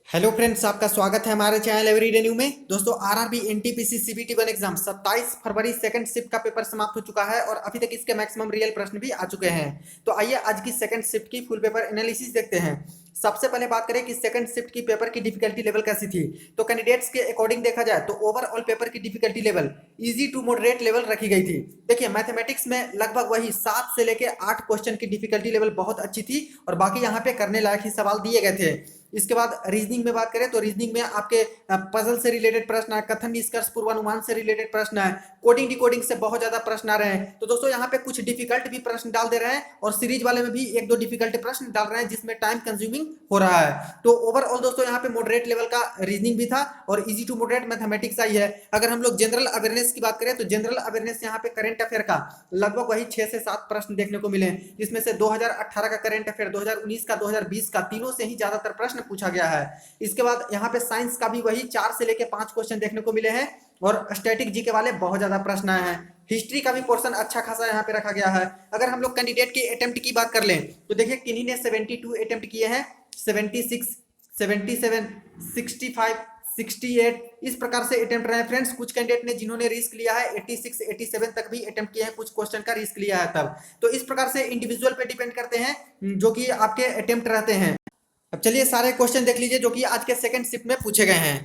Hello friends, आपका स्वागत है हमारे चैनल एवरीडे न्यू में। दोस्तों, आरआरबी एनटीपीसी सीबीटी 1 एग्जाम 27 फरवरी सेकंड शिफ्ट का पेपर समाप्त हो चुका है और अभी तक इसके मैक्सिमम रियल प्रश्न भी आ चुके हैं। तो आइए आज की सेकंड शिफ्ट की फुल पेपर एनालिसिस देखते हैं। सबसे पहले बात करें कि सेकंड शिफ्ट की पेपर की डिफिकल्टी लेवल कैसी थी। तो कैंडिडेट्स के अकॉर्डिंग देखा जाए तो ओवरऑल पेपर की difficulty level easy to moderate level रखी गई थी। देखिए, मैथमेटिक्स में लगभग वही 7 से लेके 8 क्वेश्चन की डिफिकल्टी लेवल बहुत अच्छी थी और बाकी यहाँ पे करने लायक ही सवाल दिए गए थे। इसके बाद रीजनिंग में बात करें तो रीजनिंग में आपके पजल से रिलेटेड प्रश्न है, कथन निष्कर्ष पूर्वानुमान से रिलेटेड प्रश्न है, कोडिंग डिकोडिंग से बहुत ज्यादा प्रश्न आ रहे हैं। तो दोस्तों, यहाँ पे कुछ डिफिकल्ट भी प्रश्न डाल दे रहे हैं और सीरीज वाले में भी एक दो डिफिकल्ट प्रश्न डाल रहे हैं जिसमें टाइम कंज्यूमिंग हो रहा है। तो ओवरऑल दोस्तों, यहाँ पे मॉडरेट लेवल का रीजनिंग भी था और इजी टू मॉडरेट मैथमेटिक्स आई है। अगर हम लोग जनरल अवेयरनेस की बात करें तो जनरल अवेयरनेस यहाँ पे करंट अफेयर का लगभग वही 6 से 7 प्रश्न देखने को मिले, जिसमें से 2018 का करंट अफेयर, 2019 का, 2020 का, तीनों से ही ज्यादातर प्रश्न पूछा गया है। इसके बाद यहाँ पे साइंस का भी वही 4 से लेके 5 क्वेश्चन देखने को मिले हैं और स्टैटिक जी के वाले बहुत ज्यादा प्रश्न आए हैं। हिस्ट्री का भी पोर्शन अच्छा खासा यहाँ पे रखा गया है। अगर हम लोग कैंडिडेट के अटेम्प्ट की बात कर लें तो देखिए, किन्हीं ने 72 अटेम्प्ट किए हैं, 76, 77, 65, 68 इस प्रकार से अटेम्प्ट रहे हैं फ्रेंड्स। कुछ कैंडिडेट ने जिन्होंने रिस्क लिया है 86, 87 तक भी अटेम्प्ट किए हैं, कुछ क्वेश्चन का रिस्क लिया है तब। तो इस प्रकार से इंडिविजुअल पे डिपेंड करते हैं जो कि आपके अटेम्प्ट रहते हैं। अब चलिए सारे क्वेश्चन देख लीजिए जो कि आज के सेकंड शिफ्ट में पूछे गए हैं।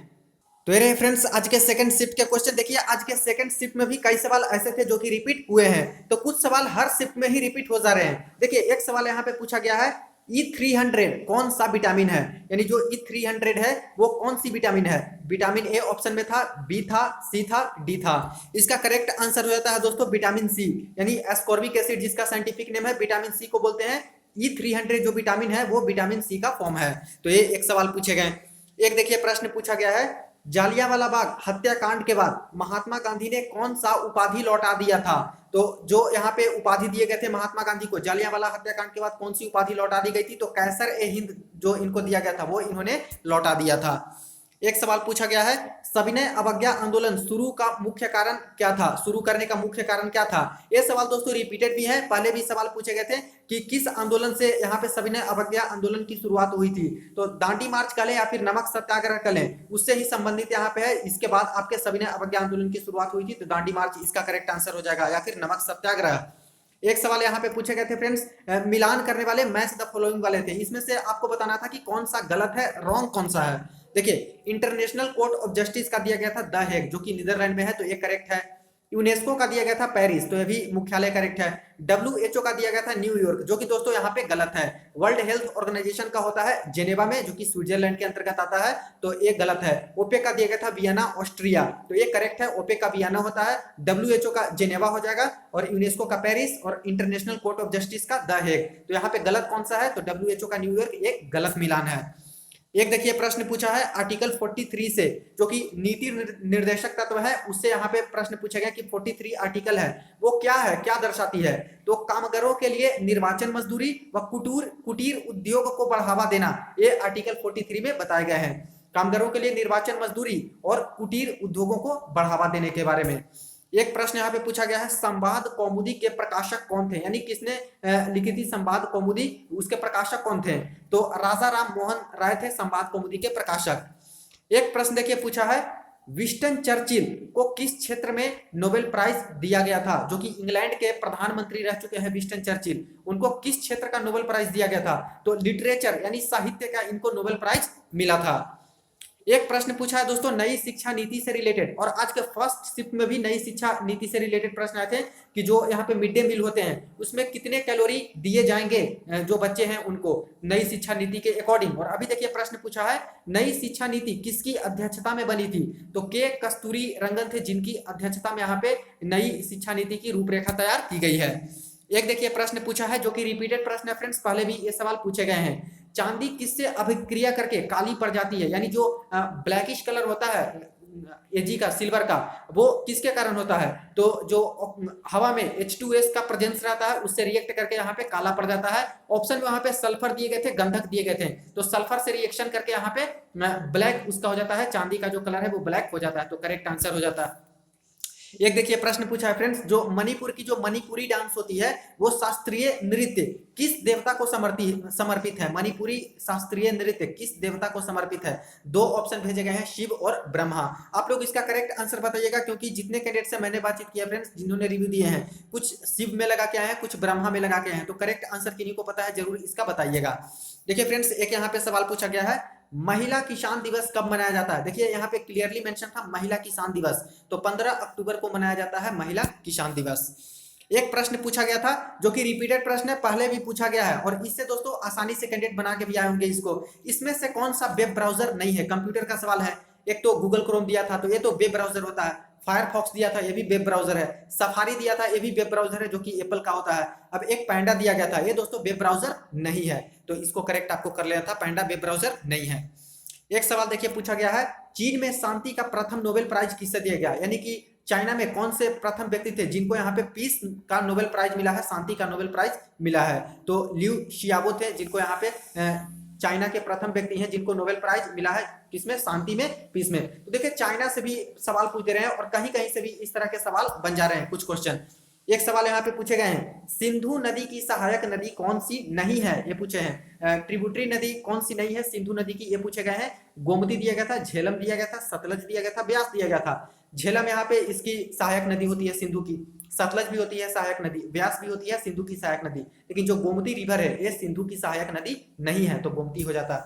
तो ये रहे फ्रेंड्स आज के सेकंड शिफ्ट के क्वेश्चन। देखिए, आज के सेकंड शिफ्ट में भी कई सवाल ऐसे थे जो कि रिपीट हुए हैं, तो कुछ सवाल हर शिफ्ट में ही रिपीट हो जा रहे हैं। देखिए, एक सवाल यहाँ पे पूछा गया है, E300 कौन सा विटामिन है, यानी जो E300 है वो कौन सी विटामिन है। विटामिन ए ऑप्शन में था, बी था, सी था, डी था। इसका करेक्ट आंसर हो जाता है दोस्तों विटामिन सी, यानी एस्कॉर्बिक एसिड जिसका साइंटिफिक नेम है, विटामिन सी को बोलते हैं। E300 जो विटामिन है वो विटामिन सी का फॉर्म है। तो ये एक सवाल पूछे गए। एक देखिए प्रश्न पूछा गया है, जालियांवाला बाग हत्याकांड के बाद महात्मा गांधी ने कौन सा उपाधि लौटा दिया था। तो जो यहाँ पे उपाधि दिए गए थे महात्मा गांधी को जालियांवाला हत्याकांड के बाद कौन सी उपाधि लौटा दी गई थी, तो कैसर ए हिंद जो इनको दिया गया था वो इन्होंने लौटा दिया था। एक सवाल पूछा गया है, सविनय अवज्ञा आंदोलन शुरू का मुख्य कारण क्या था, शुरू करने का मुख्य कारण क्या था। ये सवाल दोस्तों रिपीटेड भी है, पहले भी सवाल पूछे गए थे कि किस आंदोलन से यहाँ पे सविनय अवज्ञा आंदोलन की शुरुआत हुई थी। तो दांडी मार्च करें या फिर नमक सत्याग्रह करें, उससे ही संबंधित यहाँ पे है। इसके बाद आपके सविनय अवज्ञा आंदोलन की शुरुआत हुई थी, तो दांडी मार्च इसका करेक्ट आंसर हो जाएगा, या फिर नमक सत्याग्रह। एक सवाल यहाँ पे पूछे गए थे फ्रेंड्स, मिलान करने वाले मैच द फॉलोइंग वाले थे, इसमें से आपको बताना था कि कौन सा गलत है, रॉन्ग कौन सा है। देखिए, इंटरनेशनल कोर्ट ऑफ जस्टिस का दिया गया था द हेग जो कि नीदरलैंड में है, तो ये करेक्ट है। यूनेस्को का दिया गया था पेरिस, तो ये भी मुख्यालय करेक्ट है। WHO का दिया गया था न्यूयॉर्क, जो कि दोस्तों यहाँ पे गलत है। वर्ल्ड हेल्थ ऑर्गेनाइजेशन का होता है जेनेवा में, जो कि स्विट्जरलैंड के अंतर्गत आता है, तो ये गलत है। ओपेक का दिया गया था वियना ऑस्ट्रिया, तो ये करेक्ट है, ओपेक का वियना होता है। WHO का जेनेवा हो जाएगा और यूनेस्को का पेरिस और इंटरनेशनल कोर्ट ऑफ जस्टिस का द हेग। तो यहाँ पे गलत कौन सा है, तो WHO का न्यूयॉर्क, एक गलत मिलान है। एक देखिए प्रश्न पूछा है आर्टिकल 43 से, जो कि नीति निर्देशक तत्व है, उससे यहाँ पे प्रश्न पूछा गया कि 43 आर्टिकल है वो क्या है, क्या दर्शाती है। तो कामगारों के लिए निर्वाचन मजदूरी व कुटीर उद्योग को बढ़ावा देना, ये आर्टिकल 43 में बताए गए हैं। कामगारों के लिए निर्वाचन मजदूरी और कुटीर उद्योगों को बढ़ावा देने के बारे में। एक प्रश्न यहाँ पे पूछा गया है, संवाद कौमुदी के प्रकाशक कौन थे, यानी किसने लिखी थी संवाद कौमुदी, उसके प्रकाशक कौन थे। तो राजा राम मोहन राय थे संवाद कौमुदी के प्रकाशक। एक प्रश्न देखिए पूछा है, विंस्टन चर्चिल को किस क्षेत्र में नोबेल प्राइज दिया गया था, जो कि इंग्लैंड के प्रधानमंत्री रह चुके हैं विंस्टन चर्चिल, उनको किस क्षेत्र का नोबेल प्राइज दिया गया था। तो लिटरेचर यानी साहित्य का इनको नोबेल प्राइज मिला था। एक प्रश्न पूछा है दोस्तों नई शिक्षा नीति से रिलेटेड, और आज के फर्स्ट शिफ्ट में भी नई शिक्षा नीति से रिलेटेड प्रश्न आए थे कि जो यहाँ पे मिड डे मील होते हैं उसमें कितने कैलोरी दिए जाएंगे जो बच्चे हैं उनको, नई शिक्षा नीति के अकॉर्डिंग। और अभी देखिए प्रश्न पूछा है, नई शिक्षा नीति किसकी अध्यक्षता में बनी थी, तो के कस्तूरी रंगन थे जिनकी अध्यक्षता में यहाँ पे नई शिक्षा नीति की रूपरेखा तैयार की गई है। एक देखिए प्रश्न पूछा है जो कि रिपीटेड प्रश्न है फ्रेंड्स, पहले भी ये सवाल पूछे गए हैं, चांदी किससे अभिक्रिया करके काली पड़ जाती है, यानी जो ब्लैकिश कलर होता है एजी का, सिल्वर का, वो किसके कारण होता है। तो जो हवा में H2S का प्रेजेंस रहता है उससे रिएक्ट करके यहाँ पे काला पड़ जाता है। ऑप्शन में वहां पे सल्फर दिए गए थे, गंधक दिए गए थे, तो सल्फर से रिएक्शन करके यहाँ पे ब्लैक उसका हो जाता है, चांदी का जो कलर है वो ब्लैक हो जाता है, तो करेक्ट आंसर हो जाता है। एक देखिए प्रश्न पूछा है फ्रेंड्स, जो मणिपुर की जो मणिपुरी डांस होती है वो शास्त्रीय नृत्य किस देवता को समर्पित है? मणिपुरी शास्त्रीय नृत्य किस देवता को समर्पित है? दो ऑप्शन भेजे गए हैं, शिव और ब्रह्मा। आप लोग इसका करेक्ट आंसर बताइएगा, क्योंकि जितने कैंडिडेट से मैंने बातचीत किया फ्रेंड्स, जिन्होंने रिव्यू दिए हैं, कुछ शिव में लगा के आए हैं, कुछ ब्रह्मा में लगा के आए हैं, तो करेक्ट आंसर किन्हीं को पता है जरूर इसका बताइएगा। देखिए फ्रेंड्स, एक यहाँ पे सवाल पूछा गया है, महिला किसान दिवस कब मनाया जाता है? देखिए यहाँ पे क्लियरली मेंशन था महिला किसान दिवस, तो 15 अक्टूबर को मनाया जाता है महिला किसान दिवस। एक प्रश्न पूछा गया था जो कि रिपीटेड प्रश्न है, पहले भी पूछा गया है और इससे दोस्तों आसानी से कैंडिडेट बना के भी आए होंगे इसको। इसमें से कौन सा वेब ब्राउजर नहीं है? कंप्यूटर का सवाल है। एक तो गूगल क्रोम दिया था, तो ये तो वेब ब्राउजर होता है। फायरफॉक्स दिया था, ये भी वेब ब्राउजर है। सफारी दिया था, ये भी वेब ब्राउजर है जो कि एप्पल का होता है। अब एक पैंडा दिया गया था, ये दोस्तों वेब ब्राउजर नहीं है, तो इसको करेक्ट आपको कर लेना था, पैंडा वेब ब्राउजर नहीं है। एक सवाल देखिए पूछा गया है, चीन में शांति का प्रथम नोबेल प्राइज किसे दिया गया? यानी कि चाइना में कौन से प्रथम व्यक्ति थे जिनको यहाँ पे पीस का नोबेल प्राइज मिला है, शांति का नोबेल प्राइज मिला है? तो ल्यू शियाबो थे जिनको यहाँ पे चाइना के प्रथम व्यक्ति हैं जिनको नोबेल प्राइज मिला है, किसमें? शांति में, पीस में। तो देखिए चाइना से भी सवाल पूछ दे रहे हैं और कहीं कहीं से भी इस तरह के सवाल बन जा रहे हैं कुछ क्वेश्चन। एक सवाल यहाँ पे पूछे गए हैं, सिंधु नदी की सहायक नदी कौन सी नहीं है? ये पूछे हैं। ट्रिब्यूटरी नदी कौन सी नहीं है सिंधु नदी की? ये पूछे गए हैं। गोमती दिया गया था, झेलम दिया गया था, सतलज दिया गया था, ब्यास दिया गया था। झेलम यहाँ पे इसकी सहायक नदी होती है सिंधु की, सतलज भी होती है सहायक नदी, ब्यास भी होती है सिंधु की सहायक नदी, लेकिन जो गोमती रिवर है ये सिंधु की सहायक नदी नहीं है, तो गोमती हो जाता।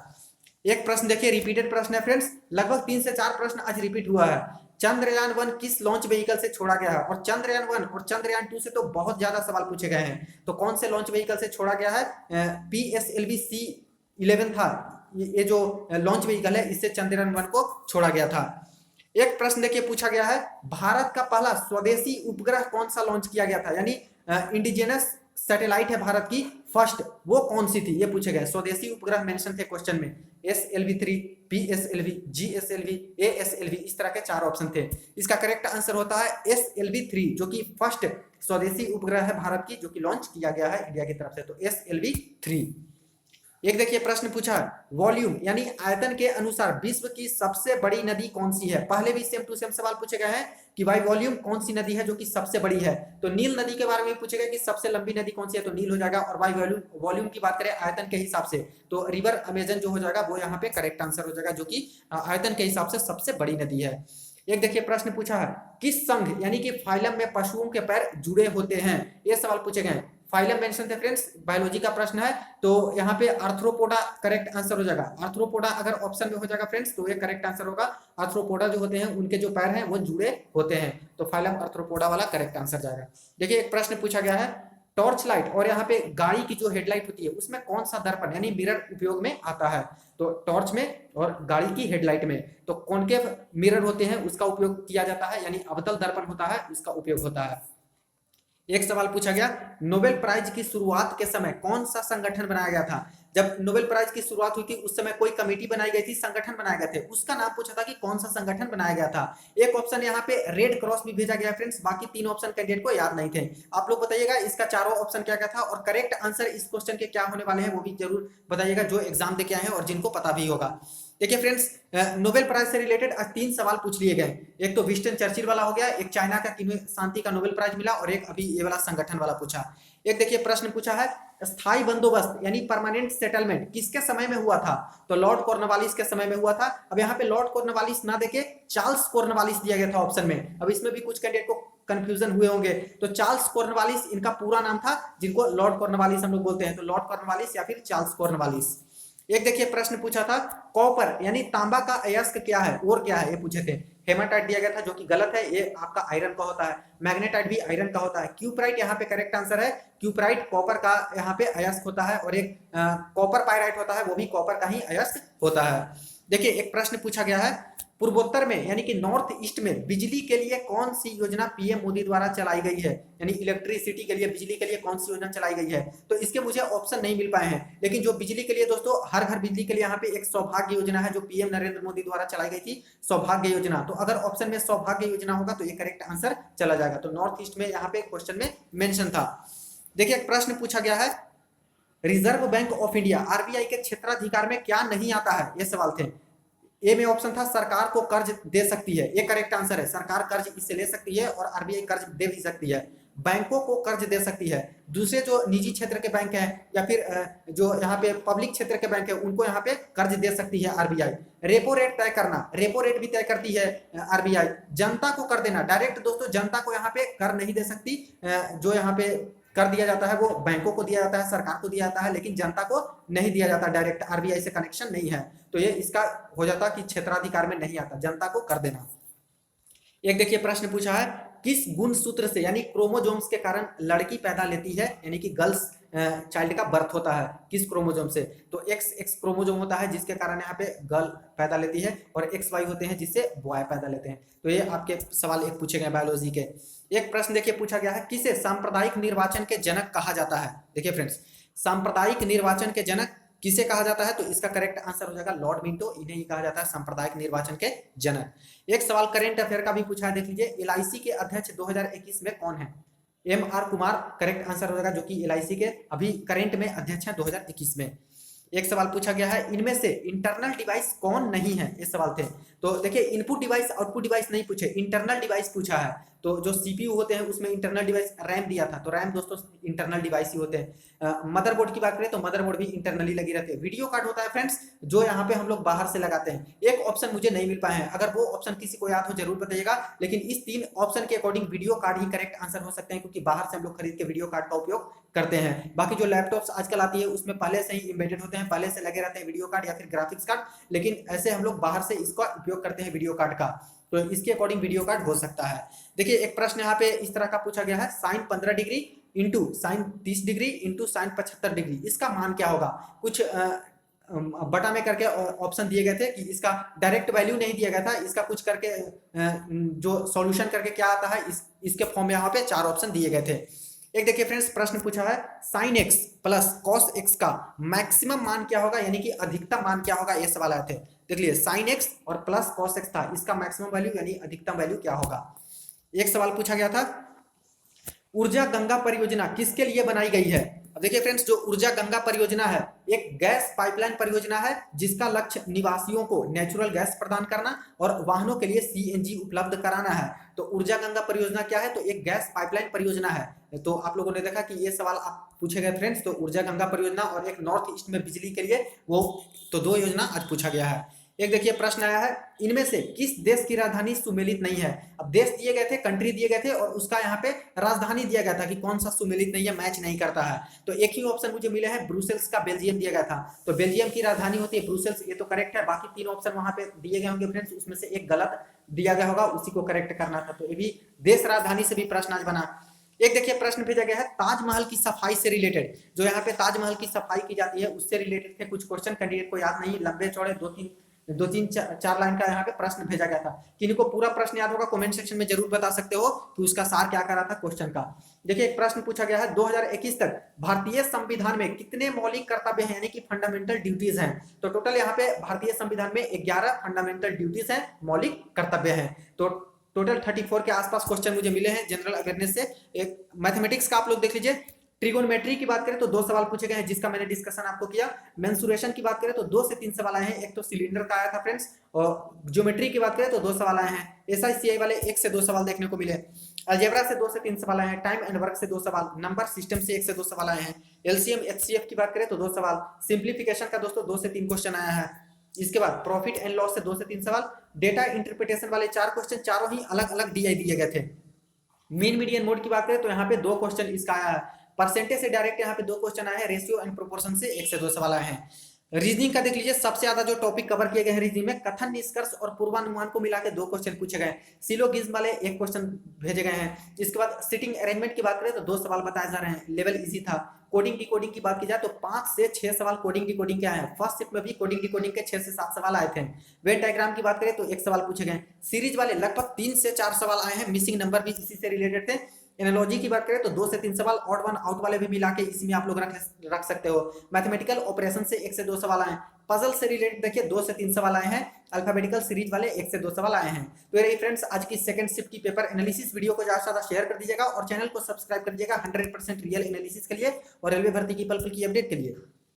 एक प्रश्न देखिए, रिपीटेड प्रश्न है फ्रेंड्स, लगभग 3 से 4 प्रश्न आज रिपीट हुआ है। चंद्रयान 1 किस लॉन्च व्हीकल से छोड़ा गया है? और चंद्रयान 1 और चंद्रयान 2 से तो बहुत ज्यादा सवाल पूछे गए हैं, तो कौन से लॉन्च व्हीकल से छोड़ा गया है? PSLV C11 था, ये जो लॉन्च व्हीकल है इससे चंद्रयान 1 को छोड़ा गया था। एक प्रश्न देखिए पूछा गया है, भारत का पहला स्वदेशी उपग्रह कौन सा लॉन्च किया गया था? यानी इंडिजिनस सैटेलाइट है भारत की फर्स्ट, वो कौन सी थी? ये पूछे गए। स्वदेशी उपग्रह मेंशन थे क्वेश्चन में, SLV3, PSLV, GSLV, ASLV, इस तरह के 4 ऑप्शन थे। इसका करेक्ट आंसर होता है SLV3, जो कि फर्स्ट स्वदेशी उपग्रह है भारत की, जो कि लॉन्च किया गया है इंडिया की तरफ से, तो SLV3। एक देखिए प्रश्न पूछा, वॉल्यूम यानी आयतन के अनुसार विश्व की सबसे बड़ी नदी कौन सी है? पहले भी सेम टू सेम सवाल पूछे गए हैं कि भाई वॉल्यूम कौन सी नदी है जो कि सबसे बड़ी है, तो नील नदी के बारे में पूछे गए कि सबसे लंबी नदी कौन सी है, तो नील हो जाएगा। और भाई वॉल्यूम की बात करें आयतन के हिसाब से, तो रिवर अमेजन जो हो जाएगा वो यहाँ पे करेक्ट आंसर हो जाएगा, जो कि आयतन के हिसाब से सबसे बड़ी नदी है। एक देखिए प्रश्न पूछा है, किस संघ यानी कि फाइलम में पशुओं के पैर जुड़े होते हैं? ये सवाल पूछे गए। फाइलम मेंशन थे फ्रेंड्स, बायोलॉजी का प्रश्न है, तो यहाँ पे आर्थ्रोपोडा करेक्ट आंसर हो जाएगा। आर्थ्रोपोडा अगर ऑप्शन में हो जाएगा फ्रेंड्स तो ये करेक्ट आंसर होगा। आर्थ्रोपोडा जो होते हैं उनके जो पैर हैं वो जुड़े होते हैं, तो फाइलम आर्थ्रोपोडा वाला करेक्ट आंसर जाएगा। देखिए एक प्रश्न पूछा गया है, टॉर्च लाइट और यहाँ पे गाड़ी की जो हेडलाइट होती है उसमें कौन सा दर्पण यानी मिरर उपयोग में आता है? तो टॉर्च में और गाड़ी की हेडलाइट में तो कॉनकेव मिरर होते हैं उसका उपयोग किया जाता है, यानी अवतल दर्पण होता है उसका उपयोग होता है। एक सवाल पूछा गया, नोबेल प्राइज की शुरुआत के समय कौन सा संगठन बनाया गया था? जब नोबेल प्राइज की शुरुआत हुई थी उस समय कोई कमेटी बनाई गई थी, संगठन बनाए गए थे, उसका नाम पूछा था कि कौन सा संगठन बनाया गया था। एक ऑप्शन यहाँ पे रेड क्रॉस भी भेजा गया फ्रेंड्स, बाकी 3 ऑप्शन कैंडिडेट को याद नहीं थे। आप लोग बताइएगा इसका चारों ऑप्शन क्या क्या था और करेक्ट आंसर इस क्वेश्चन के क्या होने वाले हैं वो भी जरूर बताइएगा, जो एग्जाम देके आए हैं और जिनको पता भी होगा। देखिए फ्रेंड्स, नोबेल प्राइज से रिलेटेड आज 3 सवाल पूछ लिए गए। एक तो विंस्टन चर्चिल वाला हो गया, एक चाइना का किन्हें शांति का नोबेल प्राइज मिला, और एक अभी ये वाला संगठन वाला पूछा। एक देखिए प्रश्न पूछा है, स्थायी बंदोबस्त यानी परमानेंट सेटलमेंट किसके समय में हुआ था? तो लॉर्ड कॉर्नवालिस के समय में हुआ था। अब यहाँ पे लॉर्ड कॉर्नवालिस ना देके चार्ल्स कॉर्नवालिस दिया गया था ऑप्शन में। अब इसमें भी कुछ कैंडिडेट को कंफ्यूजन हुए होंगे, तो चार्ल्स कॉर्नवालिस इनका पूरा नाम था, जिनको लॉर्ड कॉर्नवालिस हम लोग बोलते हैं, तो लॉर्ड कॉर्नवालिस या फिर चार्ल्स कॉर्नवालिस। एक देखिए प्रश्न पूछा था, कॉपर यानी तांबा का अयस्क क्या है और क्या है, ये पूछे थे। हेमाटाइट दिया गया था जो कि गलत है, ये आपका आयरन का होता है। मैग्नेटाइट भी आयरन का होता है। क्यूप्राइट यहाँ पे करेक्ट आंसर है, क्यूप्राइट कॉपर का यहाँ पे अयस्क होता है, और एक कॉपर पायराइट होता है वो भी कॉपर का ही अयस्क होता है। देखिए एक प्रश्न पूछा गया है, पूर्वोत्तर में यानी कि नॉर्थ ईस्ट में बिजली के लिए कौन सी योजना पीएम मोदी द्वारा चलाई गई है? यानी इलेक्ट्रिसिटी के लिए, बिजली के लिए कौन सी योजना चलाई गई है? तो इसके मुझे ऑप्शन नहीं मिल पाए हैं, लेकिन जो बिजली के लिए दोस्तों हर घर बिजली के लिए यहाँ पे एक सौभाग्य योजना है जो पीएम नरेंद्र मोदी द्वारा चलाई गई थी, सौभाग्य योजना। तो अगर ऑप्शन में सौभाग्य योजना होगा तो ये करेक्ट आंसर चला जाएगा। तो नॉर्थ ईस्ट में यहाँ पे क्वेश्चन में मेंशन था। देखिए एक प्रश्न पूछा गया है, reserve bank of India RBI के क्षेत्राधिकार में क्या नहीं आता है? ये सवाल थे। ए में ऑप्शन था सरकार को कर्ज दे सकती है, ये करेक्ट आंसर है। सरकार कर्ज इससे ले सकती है और आरबीआई कर्ज दे भी सकती है। बैंकों को कर्ज दे सकती है, दूसरे जो निजी क्षेत्र के बैंक हैं या फिर जो यहाँ पे पब्लिक क्षेत्र के बैंक है उनको यहाँ पे कर्ज दे सकती है आरबीआई। रेपो रेट तय करना, रेपो रेट भी तय करती है आरबीआई। जनता को कर देना, डायरेक्ट दोस्तों जनता को यहाँ पे कर नहीं दे सकती, जो यहाँ पे कर दिया जाता है वो बैंकों को दिया जाता है, सरकार को दिया जाता है, लेकिन जनता को नहीं दिया जाता, डायरेक्ट आरबीआई से कनेक्शन नहीं है। तो ये इसका हो जाता कि क्षेत्राधिकार में नहीं आता, जनता को कर देना। एक देखिए प्रश्न पूछा है, किस गुणसूत्र से यानी क्रोमोजोम्स के कारण लड़की पैदा लेती है, यानी कि गर्ल्स चाइल्ड का बर्थ होता है किस क्रोमोजोम से? तो एक्स एक्स क्रोमोजोम होता है जिसके कारण यहाँ पे गर्ल पैदा लेती है, और एक्स वाई होते हैं जिससे बॉय पैदा लेते हैं। तो ये आपके सवाल एक पूछे गए बायोलॉजी के। एक प्रश्न देखिए पूछा गया है, किसे सांप्रदायिक निर्वाचन के जनक कहा जाता है? देखिए फ्रेंड्स, सांप्रदायिक निर्वाचन के जनक किसे कहा जाता है? तो इसका करेक्ट आंसर हो जाएगा लॉर्ड मिंटो, इन्हें ही कहा जाता है सांप्रदायिक निर्वाचन के जनक। एक सवाल करेंट अफेयर का भी पूछा है, देख लीजिए, एलआईसी के अध्यक्ष 2021 में कौन है? M R Kumar correct answer हो जाएगा, जो कि एलआईसी के अभी करंट में अध्यक्ष हैं 2021 में। एक सवाल पूछा गया है, इनमें से इंटरनल डिवाइस कौन नहीं है? ये सवाल थे। तो देखिए इनपुट डिवाइस आउटपुट डिवाइस नहीं पूछे, इंटरनल डिवाइस पूछा है। तो जो सीपीयू होते हैं उसमें इंटरनल डिवाइस रैम दिया था, तो रैम दोस्तों इंटरनल डिवाइस ही होते हैं। मदरबोर्ड की बात करें तो मदरबोर्ड भी इंटरनली लगी रहती है। वीडियो कार्ड होता है फ्रेंड्स जो यहाँ पे हम लोग बाहर से लगाते हैं। एक ऑप्शन मुझे नहीं मिल पाए हैं, अगर वो ऑप्शन किसी को याद हो जरूर बताइएगा, लेकिन इस 3 ऑप्शन के अकॉर्डिंग वीडियो कार्ड ही करेक्ट आंसर हो सकते हैं, क्योंकि बाहर से हम लोग खरीद के वीडियो कार्ड का उपयोग करते हैं। बाकी जो लैपटॉप्स आजकल आती है उसमें पहले से ही इम्बेडेड होते हैं, पहले से लगे रहते हैं वीडियो कार्ड या फिर ग्राफिक्स कार्ड, लेकिन ऐसे हम लोग बाहर से इसका उपयोग करते हैं वीडियो कार्ड का, तो इसके अकॉर्डिंग वीडियो कार्ड हो सकता है। देखिए एक प्रश्न यहाँ पे इस तरह का पूछा गया है, sine 15 degree into sine 30 degree into sine 75 degree, इसका मान क्या होगा? कुछ बटा में करके ऑप्शन दिए गए थे कि इसका डायरेक्ट वैल्यू नहीं दिया गया था, इसका कुछ करके जो सॉल्यूशन करके क्या आता है इसके फॉर्म में यहाँ पे 4 ऑप्शन दिए गए थे। एक देखिए फ्रेंड्स प्रश्न पूछा है, sine x plus cos x का मैक्सिमम मान क्या होगा, यानी कि अधिकतम मान क्या होगा? ये सवाल आए थे। देख लीजिए साइन एक्स और प्लस कॉस एक्स था, इसका मैक्सिमम वैल्यू यानी अधिकतम वैल्यू क्या होगा? एक सवाल पूछा गया था, ऊर्जा गंगा परियोजना किसके लिए बनाई गई है? अब देखिए फ्रेंड्स, जो ऊर्जा गंगा परियोजना है एक गैस पाइपलाइन परियोजना है जिसका लक्ष्य निवासियों को नेचुरल गैस प्रदान करना और वाहनों के लिए सीएनजी उपलब्ध कराना है। तो ऊर्जा गंगा परियोजना क्या है? तो एक गैस पाइपलाइन परियोजना है। तो आप लोगों ने देखा कि ये सवाल आप पूछे गए फ्रेंड्स, तो ऊर्जा गंगा परियोजना और एक नॉर्थ ईस्ट में बिजली के लिए वो, तो 2 योजना आज पूछा गया है। एक देखिए प्रश्न आया है, इनमें से किस देश की राजधानी सुमेलित नहीं है? अब देश दिए गए थे, कंट्री दिए गए थे और उसका यहाँ पे राजधानी दिया गया था कि कौन सा सुमेलित नहीं है, मैच नहीं करता है। तो एक ही ऑप्शन मुझे मिला है, ब्रुसेल्स का बेल्जियम दिया गया था, तो बेल्जियम की राजधानी होती है ब्रुसेल्स, ये तो करेक्ट है। बाकी 3 ऑप्शन वहां पे दिए गए होंगे फ्रेंड्स, उसमें से एक गलत दिया गया होगा, उसी को करेक्ट करना था। तो ये भी देश राजधानी से भी प्रश्न आज बना। एक देखिए प्रश्न भेजा गया है, ताजमहल की सफाई से रिलेटेड, जो यहाँ पे ताजमहल की सफाई की जाती है उससे रिलेटेड थे कुछ क्वेश्चन, कैंडिडेट को याद नहीं, लंबे चौड़े 2-3-4 लाइन का यहाँ पे प्रश्न भेजा गया था। किनको पूरा प्रश्न याद होगा कमेंट सेक्शन में जरूर बता सकते हो कि उसका सार क्या करा था क्वेश्चन का। देखिए एक प्रश्न पूछा गया है, 2021 तक भारतीय संविधान में कितने मौलिक कर्तव्य हैं, यानी कि फंडामेंटल ड्यूटीज हैं? तो टोटल यहाँ पे भारतीय संविधान में 11 फंडामेंटल ड्यूटीज हैं, मौलिक कर्तव्य हैं। तो टोटल 34 के आसपास क्वेश्चन मुझे मिले हैं जनरल अवेयरनेस से। एक मैथमेटिक्स का आप लोग देख लीजिए, ट्रिगोनोमेट्री की बात करें तो 2 सवाल पूछे गए हैं जिसका मैंने डिस्कशन आपको किया। मेंसुरेशन की बात करें तो 2 से 3 सवाल आए हैं, एक तो सिलेंडर का आया था फ्रेंड्स, और ज्योमेट्री की बात करें तो 2 सवाल आए हैं। एसआईसीआई वाले 1 से 2 सवाल देखने को मिले, अलजेब्रा से 2 से 3 सवाल आए हैं, टाइम एंड वर्क से 2 सवाल, नंबर सिस्टम से 1 से 2 सवाल आए हैं, एलसीएम एचसीएफ की बात करें तो 2 सवाल, सिंप्लीफिकेशन का दोस्तों 2 से 3 क्वेश्चन आया है। इसके बाद प्रॉफिट एंड लॉस से 2 से 3 सवाल, डेटा इंटरप्रिटेशन वाले 4 क्वेश्चन, चारों ही अलग अलग डीआई दिए गए थे। मीन मीडियन मोड की बात करें तो यहाँ पे 2 क्वेश्चन इसका आया है, परसेंटेज से डायरेक्ट यहाँ पे 2 क्वेश्चन आए हैं, रेशियो एंड प्रोपोर्शन से 1 से 2 सवाल आए हैं। रीजनिंग का देख लीजिए, सबसे ज्यादा जो टॉपिक कवर किए गए हैं रीजनिंग में, कथन निष्कर्ष और पूर्वानुमान को मिला के 2 क्वेश्चन पूछे गए, सिलोगिज्म वाले 1 क्वेश्चन भेजे गए हैं। इसके बाद सिटिंग अरेंजमेंट की बात करें तो 2 सवाल बताए जा रहे हैं, लेवल इजी था। कोडिंग डिकोडिंग की बात की जाए तो 5 से 6 सवाल कोडिंग डिकोडिंग के आए हैं, फर्स्ट शिफ्ट में भी कोडिंग डिकोडिंग के 6 से 7 सवाल आए थे। वेन डायग्राम की बात करें तो 1 सवाल पूछे गए, सीरीज वाले लगभग 3 से 4 सवाल आए हैं, मिसिंग नंबर भी इसी से रिलेटेड थे। एनालॉजी की बात करें तो 2 से 3 सवाल, ऑड वन आउट वाले भी मिला के इसमें आप लोग रख सकते हो। मैथमेटिकल ऑपरेशन से 1 से 2 सवाल आए, पजल से रिलेटेड देखिए 2 से 3 सवाल आए हैं, अल्फाबेटिकल सीरीज वाले 1 से 2 सवाल आए हैं। तो ये फ्रेंड्स आज की सेकंड शिफ्ट की पेपर एनालिसिस वीडियो को ज्यादा से ज्यादा शेयर कर दीजिएगा और चैनल को सब्सक्राइब कर दीजिएगा 100% रियल एनालिसिस के लिए और रेलवे भर्ती की पल पल की अपडेट के लिए।